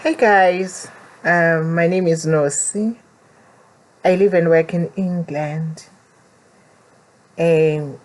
Hey guys, my name is Nosi. I live and work in England. And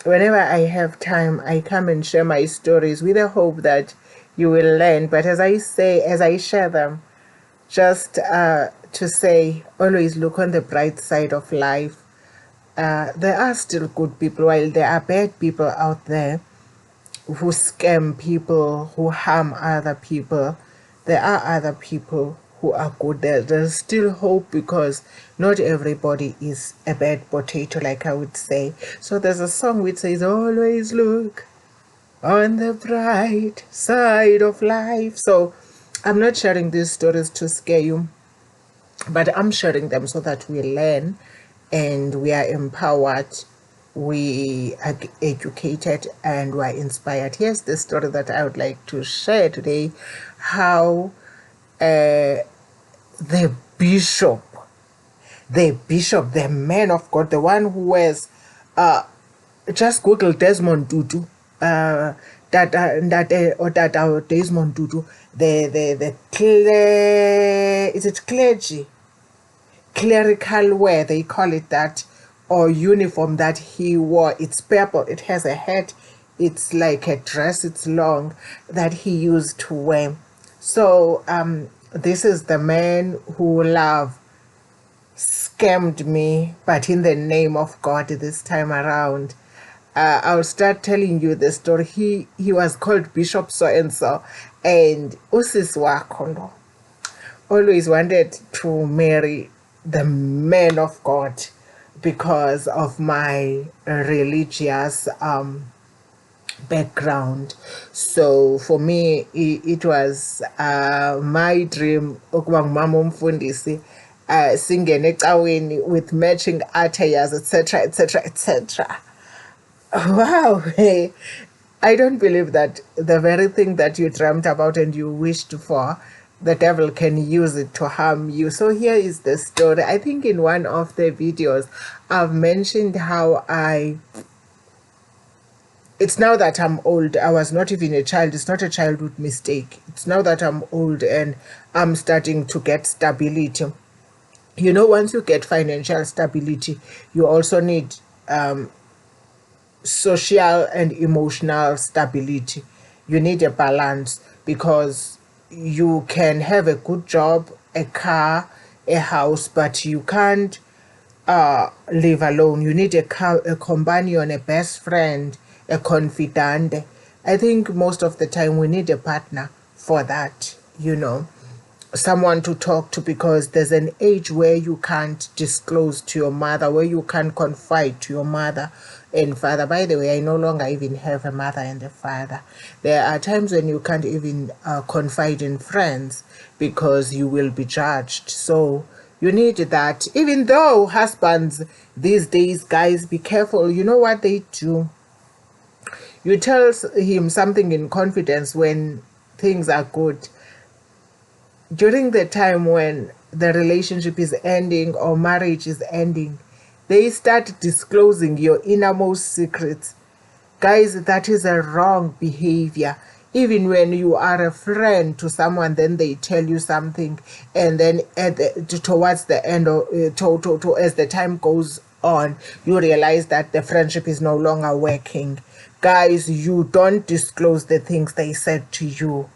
whenever I have time, I come and share my stories with the hope that you will learn. But as I share them, just to say, always look on the bright side of life. There are still good people, while there are bad people out there who scam people, who harm other people. There are other people who are good. There's still hope because not everybody is a bad potato, like I would say. So there's a song which says, always look on the bright side of life. So I'm not sharing these stories to scare you, but I'm sharing them so that we learn and we are empowered, we are educated, and we are inspired. Here's the story that I would like to share today: how the bishop, the man of God, the one who wears, just Google Desmond Tutu, or Desmond Tutu, is it clerical wear, they call it that, or uniform that he wore. It's purple, it has a hat, it's like a dress, it's long, that he used to wear. So this is the man who scammed me, but in the name of God this time around. I'll start telling you the story. He was called Bishop so and so, and usisi wakho always wanted to marry the man of God because of my religious background. So for me, it was my dream ukuba ngumama umfundisi, singene ecaweni with matching attires, etc., etc., etc. Wow. I don't believe that the very thing that you dreamt about and you wished for, the devil can use it to harm you. So here is the story. I think in one of the videos, I've mentioned how it's now that I'm old. I was not even a child. It's not a childhood mistake. It's now that I'm old and I'm starting to get stability. You know, once you get financial stability, you also need social and emotional stability. You need a balance because you can have a good job, a car, a house, but you can't live alone. You need a companion, a best friend, a confidant. I think most of the time we need a partner for that, someone to talk to, because there's an age where you can't disclose to your mother, where you can't confide to your mother and father. By the way, I no longer even have a mother and a father. There are times when you can't even confide in friends because you will be judged. So you need that. Even though husbands these days, guys, be careful. You know what they do? You tell him something in confidence when things are good. During the time when the relationship is ending or marriage is ending, they start disclosing your innermost secrets. Guys, that is a wrong behavior. Even when you are a friend to someone, then they tell you something, and then towards the end, as the time goes on, you realize that the friendship is no longer working. Guys, you don't disclose the things they said to you.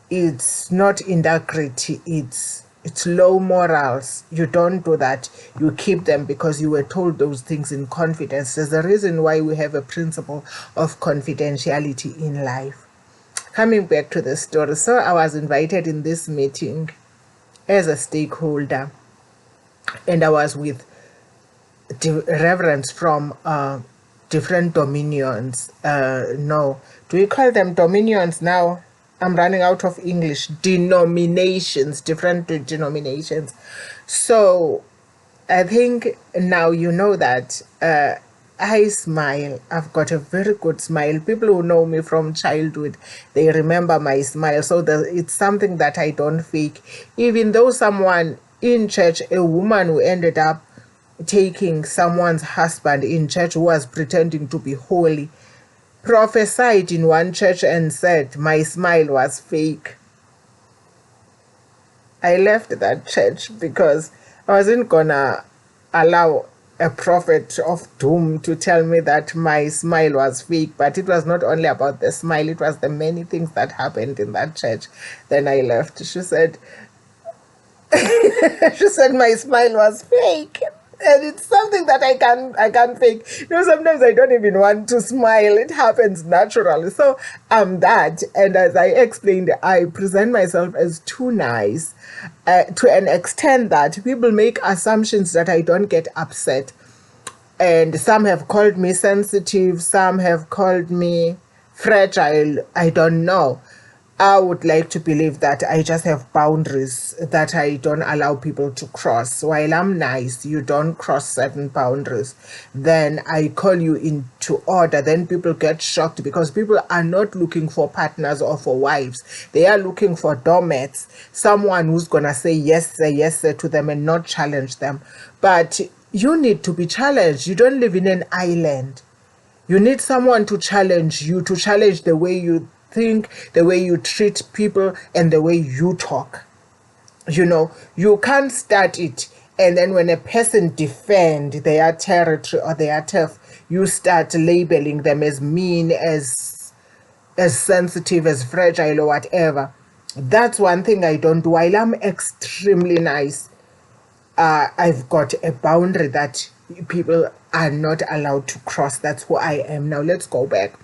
It's not integrity, it's low morals. You don't do that. You keep them because you were told those things in confidence. There's a reason why we have a principle of confidentiality in life. Coming back to the story, so I was invited in this meeting as a stakeholder, and I was with reverends from different dominions. No, do we call them dominions now? I'm running out of English. Denominations, different denominations. So I think now you know that I smile. I've got a very good smile. People who know me from childhood, they remember my smile. So it's something that I don't fake. Even though someone in church, a woman who ended up taking someone's husband in church, who was pretending to be holy, prophesied in one church and said my smile was fake. I left that church because I wasn't gonna allow a prophet of doom to tell me that my smile was fake. But it was not only about the smile, it was the many things that happened in that church. Then I left. She said, she said my smile was fake. And it's something that I can't fake. Sometimes I don't even want to smile. It happens naturally. So I'm that. And as I explained, I present myself as too nice to an extent that people make assumptions that I don't get upset. And some have called me sensitive, some have called me fragile. I don't know. I would like to believe that I just have boundaries that I don't allow people to cross. While I'm nice, you don't cross certain boundaries. Then I call you into order. Then people get shocked because people are not looking for partners or for wives. They are looking for doormats, someone who's going to say yes, sir to them and not challenge them. But you need to be challenged. You don't live in an island. You need someone to challenge you, to challenge the way you think, the way you treat people, and the way you talk. You can't start it, and then when a person defend their territory or their turf, you start labeling them as mean, as sensitive, as fragile, or whatever. That's one thing I don't do. While I'm extremely nice, I've got a boundary that people are not allowed to cross. That's who I am. Now let's go back.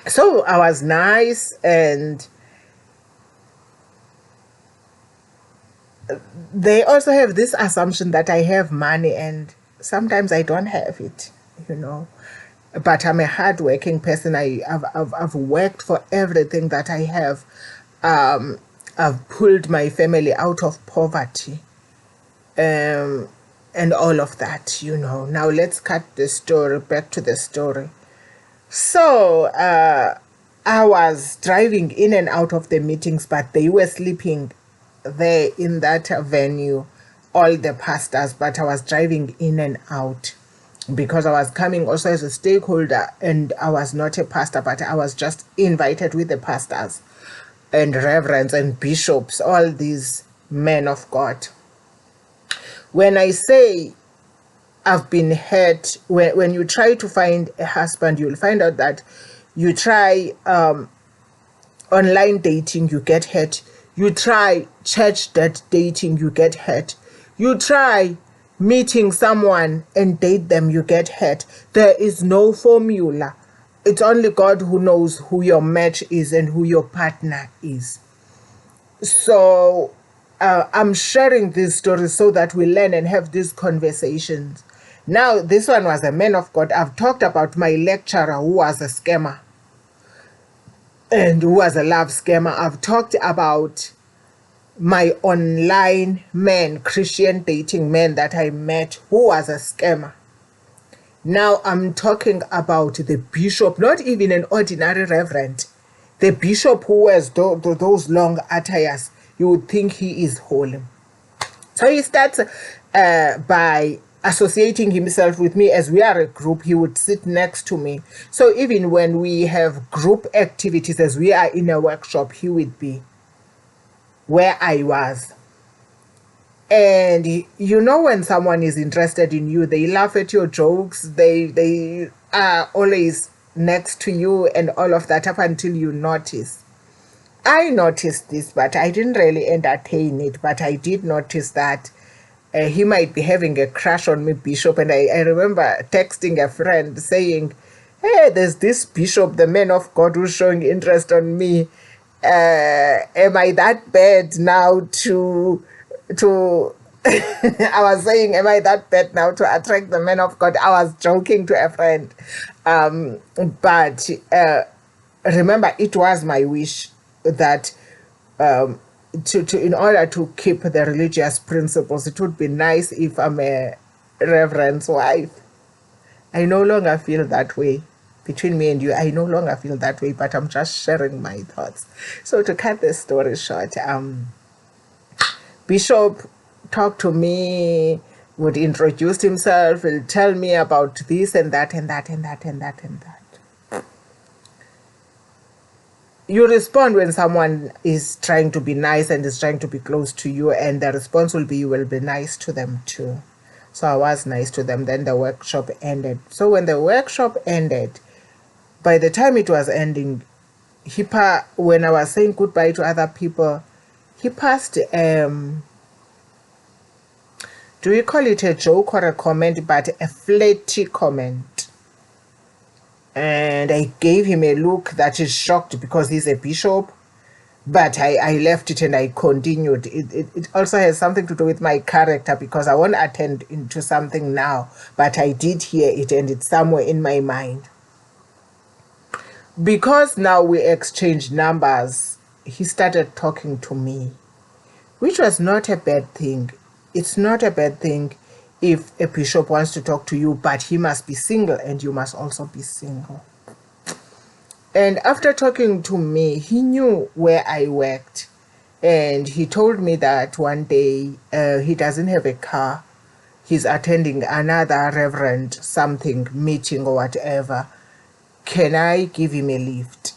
So I was nice, and they also have this assumption that I have money, and sometimes I don't have it, But I'm a hardworking person. I've worked for everything that I have. I've pulled my family out of poverty, and all of that, Now let's cut the story back to the story. So I was driving in and out of the meetings, but they were sleeping there in that venue, all the pastors, but I was driving in and out because I was coming also as a stakeholder, and I was not a pastor, but I was just invited with the pastors and reverends and bishops, all these men of God. When I say I've been hurt, when you try to find a husband, you'll find out that you try online dating, you get hurt. You try church dating, you get hurt. You try meeting someone and date them, you get hurt. There is no formula. It's only God who knows who your match is and who your partner is. So I'm sharing these stories so that we learn and have these conversations. Now, this one was a man of God. I've talked about my lecturer who was a scammer and who was a love scammer. I've talked about my online man, Christian dating man that I met who was a scammer. Now I'm talking about the bishop, not even an ordinary reverend. The bishop who wears those long attires. You would think he is holy. So he starts by associating himself with me. As we are a group, he would sit next to me. So even when we have group activities, as we are in a workshop, he would be where I was. And when someone is interested in you, they laugh at your jokes, they are always next to you and all of that up until you notice. I noticed this, but I didn't really entertain it, but I did notice that he might be having a crush on me, Bishop. And I remember texting a friend saying, hey, there's this Bishop, the man of God, who's showing interest on me. Am I that bad now to I was saying, am I that bad now to attract the man of God? I was joking to a friend. But remember, it was my wish that in order to keep the religious principles, it would be nice if I'm a reverend's wife. I no longer feel that way. Between me and you, I no longer feel that way, but I'm just sharing my thoughts. So to cut the story short, Bishop talked to me, would introduce himself, will tell me about this and that and that and that and that and that. you respond when someone is trying to be nice and is trying to be close to you, and the response will be you will be nice to them too. So I was nice to them. Then the workshop ended. So when the workshop ended, by the time it was ending, when I was saying goodbye to other people, he passed, do we call it a joke or a comment, but a flirty comment. And I gave him a look that is shocked because he's a bishop. But I left it and I continued. It also has something to do with my character, because I won't attend into something now, but I did hear it and it's somewhere in my mind. Because now we exchanged numbers, he started talking to me, which was not a bad thing. It's not a bad thing if a bishop wants to talk to you, but he must be single and you must also be single. And after talking to me, he knew where I worked. And he told me that one day he doesn't have a car. He's attending another reverend something meeting or whatever. Can I give him a lift?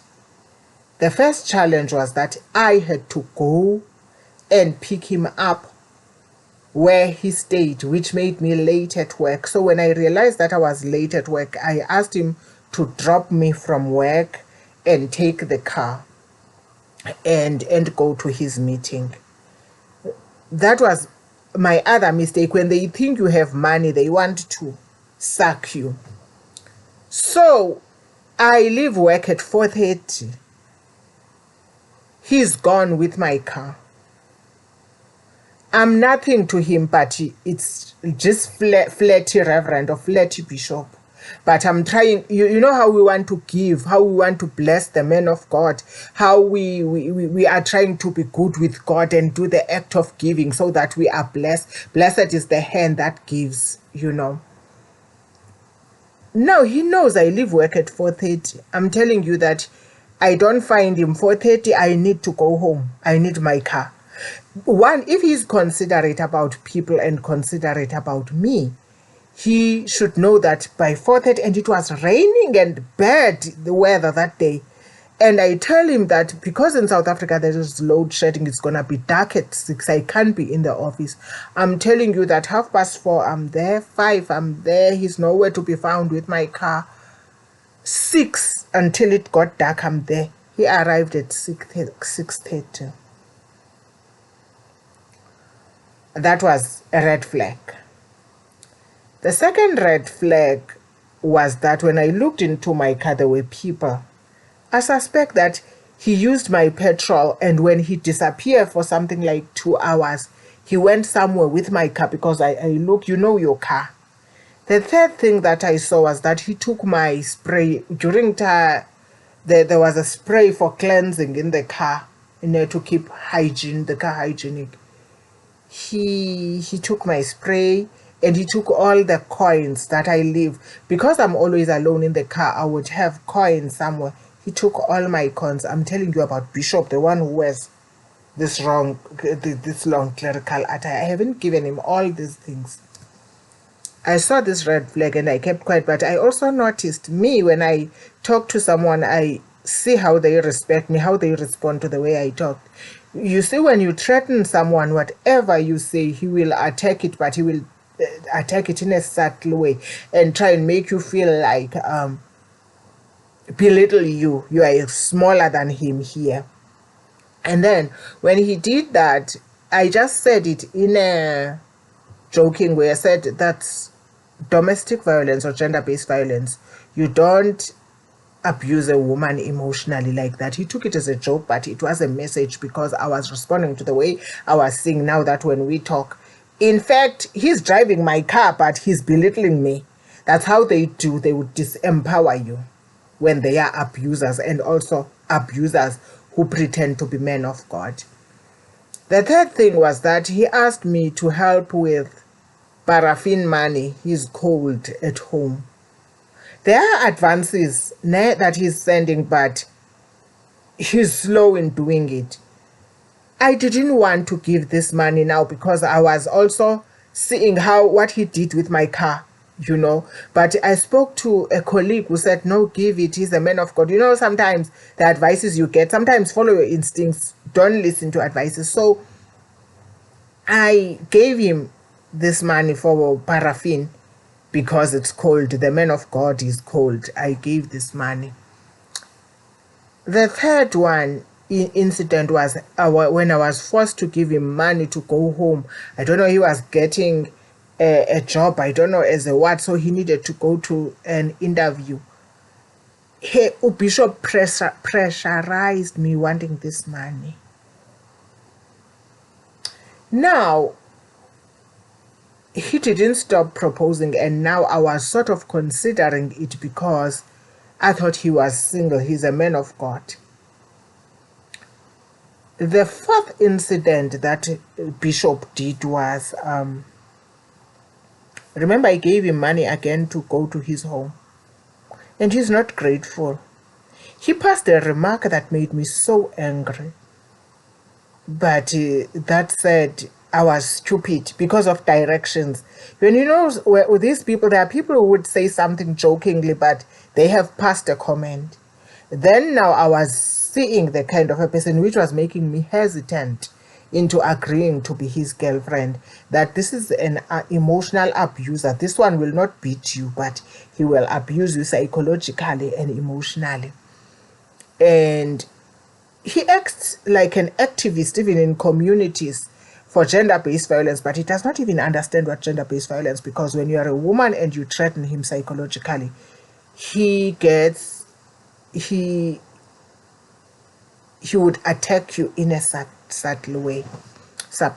The first challenge was that I had to go and pick him up where he stayed, which made me late at work. So when I realized that I was late at work, I asked him to drop me from work and take the car and go to his meeting. That was my other mistake. When they think you have money, they want to sack you. So I leave work at 4:30. He's gone with my car. I'm nothing to him, but it's just flirty reverend or flirty bishop. But I'm trying, you know how we want to give, how we want to bless the man of God, how we are trying to be good with God and do the act of giving so that we are blessed. Blessed is the hand that gives, you know. Now he knows I leave work at 4:30. I'm telling you that I don't find him 4:30. I need to go home. I need my car. One, if he's considerate about people and considerate about me, he should know that by 4:30, and it was raining and bad, the weather that day. And I tell him that because in South Africa there is load shedding, it's going to be dark at 6. I can't be in the office. I'm telling you that 4:30, I'm there. 5, I'm there. He's nowhere to be found with my car. 6, until it got dark, I'm there. He arrived at 6:30. That was a red flag. The second red flag was that when I looked into my car, there were people. I suspect that he used my petrol, and when he disappeared for something like 2 hours, he went somewhere with my car, because I look, you know your car. The third thing that I saw was that he took my spray. During there was a spray for cleansing in the car, to keep the car hygienic. He took my spray, and he took all the coins that I leave. Because I'm always alone in the car, I would have coins somewhere. He took all my coins. I'm telling you about Bishop, the one who wears this long clerical attire. I haven't given him all these things. I saw this red flag and I kept quiet, but I also noticed when I talk to someone, I see how they respect me, how they respond to the way I talk. You see, when you threaten someone, whatever you say, he will attack it, but he will attack it in a subtle way and try and make you feel like belittle you. You are smaller than him here. And then when he did that, I just said it in a joking way. I said that's domestic violence or gender-based violence. You don't abuse a woman emotionally like that. He took it as a joke, but it was a message, because I was responding to the way I was seeing now that when we talk. In fact, he's driving my car, but he's belittling me. That's how they do. They would disempower you when they are abusers, and also abusers who pretend to be men of God. The third thing was that he asked me to help with paraffin money. He's cold at home. There are advances that he's sending, but he's slow in doing it. I didn't want to give this money now, because I was also seeing what he did with my car. you know. But I spoke to a colleague who said, no, give it, he's a man of God. You know, sometimes the advices you get, sometimes follow your instincts, don't listen to advices. So I gave him this money for paraffin because it's cold. The man of God is cold. I gave this money. The third incident was when I was forced to give him money to go home. I don't know, he was getting a job, I don't know as a what, so he needed to go to an interview. Bishop pressurized me wanting this money. Now, he didn't stop proposing, and now I was sort of considering it because I thought he was single. He's a man of God. The fourth incident that Bishop did was, remember I gave him money again to go to his home, and he's not grateful. He passed a remark that made me so angry. But that said, I was stupid because of directions. When you know, with these people, there are people who would say something jokingly, but they have passed a comment. Then now I was seeing the kind of a person which was making me hesitant into agreeing to be his girlfriend, that this is an emotional abuser. This one will not beat you, but he will abuse you psychologically and emotionally. And he acts like an activist even in communities for gender-based violence, but he does not even understand what gender-based violence, because when you are a woman and you threaten him psychologically, he would attack you in a subtle way. So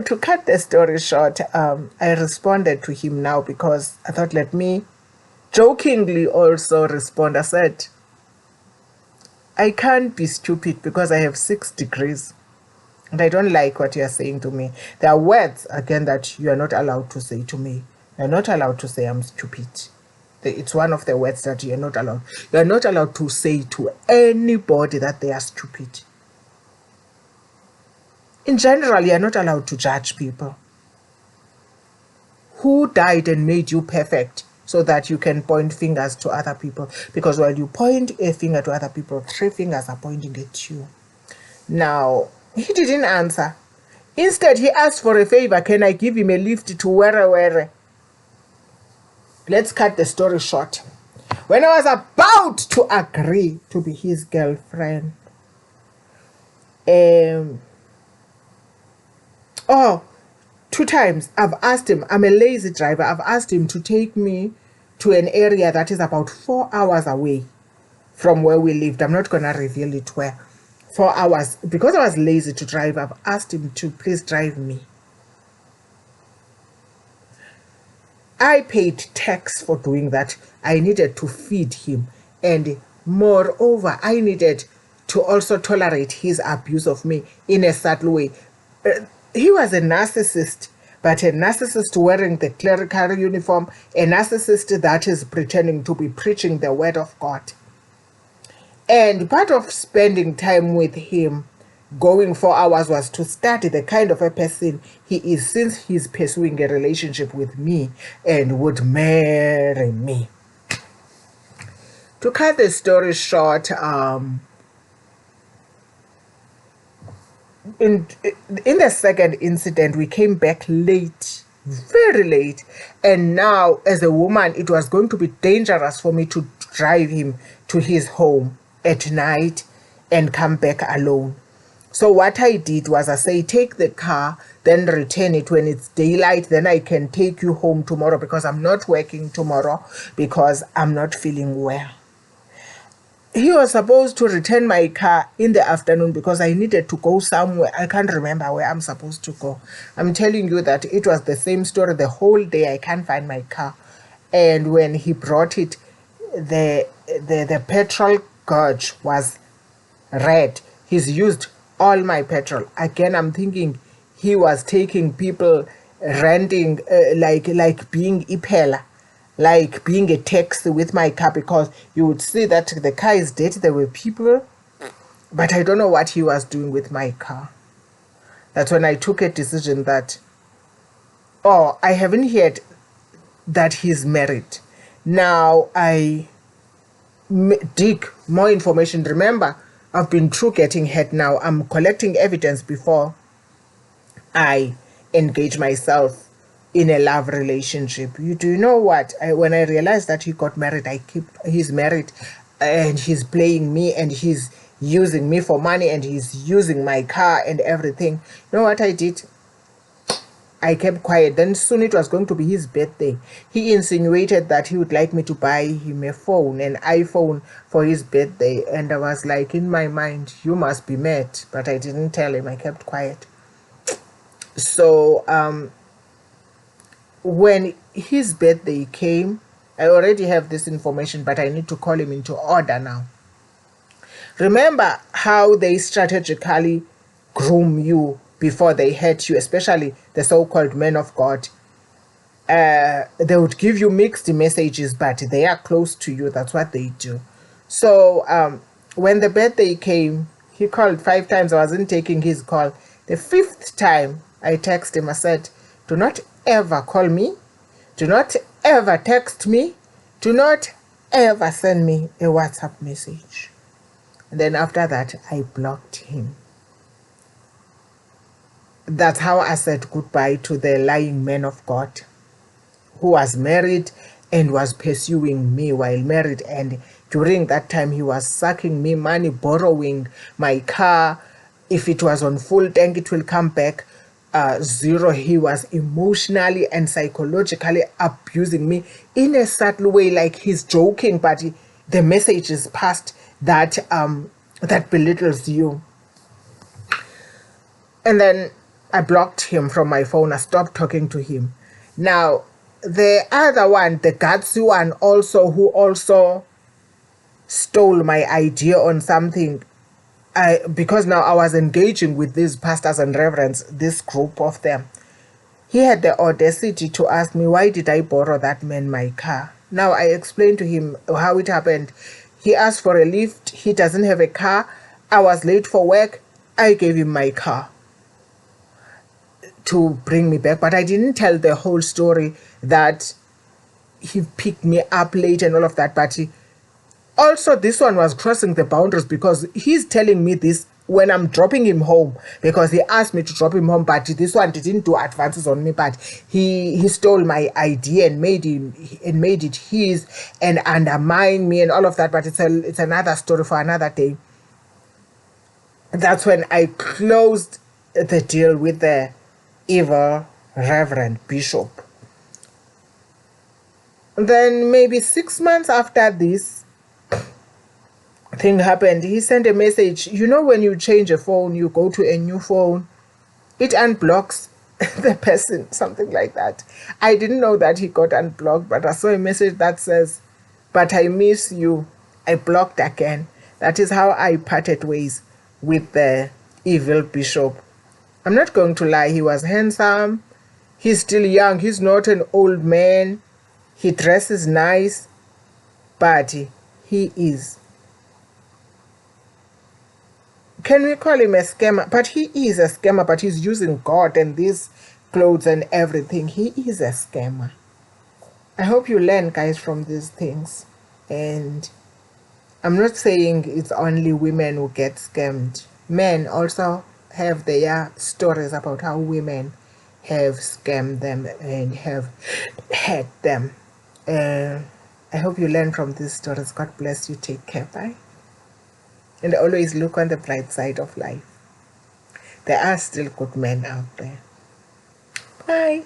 to cut the story short, I responded to him now because I thought, let me jokingly also respond. I said, I can't be stupid because I have 6 degrees and I don't like what you are saying to me. There are words, again, that you are not allowed to say to me. You are not allowed to say I'm stupid. It's one of the words that you are not allowed. You are not allowed to say to anybody that they are stupid. In general, you are not allowed to judge people. Who died and made you perfect so that you can point fingers to other people? Because while you point a finger to other people, 3 fingers are pointing at you. Now, he didn't answer. Instead, he asked for a favor. Can I give him a lift to Were? Let's cut the story short. When I was about to agree to be his girlfriend, 2 times I've asked him, I'm a lazy driver, I've asked him to take me to an area that is about 4 hours away from where we lived. I'm not going to reveal it where. 4 hours. Because I was lazy to drive, I've asked him to please drive me. I paid tax for doing that. I needed to feed him. And moreover, I needed to also tolerate his abuse of me in a subtle way. He was a narcissist, but a narcissist wearing the clerical uniform, a narcissist that is pretending to be preaching the word of God. And part of spending time with him, going 4 hours, was to study the kind of a person he is, since he's pursuing a relationship with me and would marry me. To cut the story short, in the second incident, we came back late, very late, and now as a woman it was going to be dangerous for me to drive him to his home at night and come back alone. So what I did was I say, take the car, then return it when it's daylight, then I can take you home tomorrow, because I'm not working tomorrow because I'm not feeling well. He was supposed to return my car in the afternoon because I needed to go somewhere. I can't remember where I'm supposed to go. I'm telling you that it was the same story the whole day. I can't find my car. And when he brought it, the petrol gauge was red. He's used all my petrol. Again, I'm thinking he was taking people, renting, like being Ipela, like being a taxi with my car, because you would see that the car is dirty. There were people, but I don't know what he was doing with my car. That's when I took a decision that Oh, I haven't heard that he's married. Now I dig more information. Remember, I've been through getting hurt. Now I'm collecting evidence before I engage myself in a love relationship. You do know what? When I realized that he got married, he's married, and he's playing me, and he's using me for money, and he's using my car and everything. You know what I did? I kept quiet. Then soon it was going to be his birthday. He insinuated that he would like me to buy him a phone, an iPhone, for his birthday. And I was like, in my mind, you must be mad. But I didn't tell him. I kept quiet. So when his birthday came, I already have this information, but I need to call him into order now. Remember how they strategically groom you before they hurt you, especially the so-called men of God. They would give you mixed messages, but they are close to you. That's what they do. So when the birthday came, he called 5 times. I wasn't taking his call. The 5th time, I texted him. I said, do not ever call me. Do not ever text me. Do not ever send me a WhatsApp message. And then after that, I blocked him. That's how I said goodbye to the lying man of God who was married and was pursuing me while married. And during that time, he was sucking me money, borrowing my car. If it was on full tank, it will come back zero. He was emotionally and psychologically abusing me in a subtle way, like he's joking, but the message is past that that belittles you. And then I blocked him from my phone. I stopped talking to him. Now, the other one, the gutsy one also, who also stole my idea on something, because now I was engaging with these pastors and reverends, this group of them. He had the audacity to ask me, why did I borrow that man my car? Now, I explained to him how it happened. He asked for a lift. He doesn't have a car. I was late for work. I gave him my car to bring me back, but I didn't tell the whole story that he picked me up late and all of that. But also this one was crossing the boundaries, because he's telling me this when I'm dropping him home, because he asked me to drop him home, but this one didn't do advances on me, but he stole my idea and made it his and undermined me and all of that. But it's another story for another day. That's when I closed the deal with the evil Reverend Bishop. Then maybe 6 months after this thing happened, he sent a message. You know, when you change a phone, you go to a new phone, it unblocks the person, something like that. I didn't know that he got unblocked, but I saw a message that says, but I miss you. I blocked again. That is how I parted ways with the evil bishop. I'm not going to lie, he was handsome. He's still young. He's not an old man. He dresses nice, but he is. Can we call him a scammer? But he is a scammer, but he's using God and these clothes and everything. He is a scammer. I hope you learn, guys, from these things. And I'm not saying it's only women who get scammed. Men also have their stories about how women have scammed them and have had them. I hope you learn from these stories. God bless you. Take care. Bye. And always look on the bright side of life. There are still good men out there. Bye.